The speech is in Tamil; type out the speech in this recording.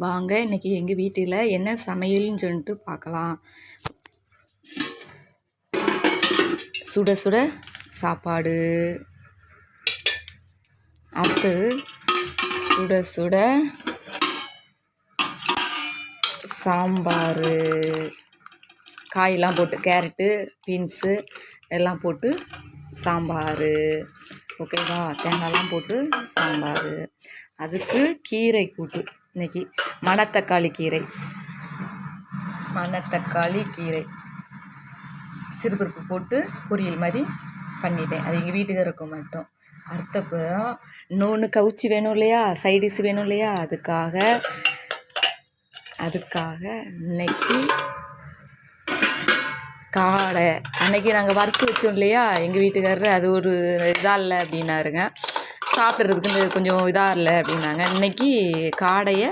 வாங்க இன்னைக்கு எங்கள் வீட்டில் என்ன சமையல்னு சொல்லிட்டு பார்க்கலாம். சுட சுட சாப்பாடு, அடுத்தது சுட சுட சாம்பார், காயெல்லாம் போட்டு கேரட்டு பீன்ஸு எல்லாம் போட்டு சாம்பார், ஓகேவா, தேங்காய்லாம் போட்டு சாம்பார். அதுக்கு கீரை கூட்டு, இன்றைக்கி மணத்தக்காளி கீரை சிறுபருப்பு போட்டு பொரியல் மாதிரி பண்ணிட்டேன். அது எங்கள் வீட்டுக்காரருக்கு மட்டும். அடுத்தப்பறம் இன்னொன்று கவுச்சி வேணும் இல்லையா, சைடிஷ் வேணும் இல்லையா, அதுக்காக இன்னைக்கு காடை. அன்னைக்கு நாங்கள் வறுத்து வச்சோம் இல்லையா, எங்கள் வீட்டுக்காரரு அது ஒரு இதாக இல்லை அப்படின்னாருங்க, சாப்பிட்றதுக்கு கொஞ்சம் இதாக இல்லை அப்படின்னாங்க. இன்றைக்கி காடையை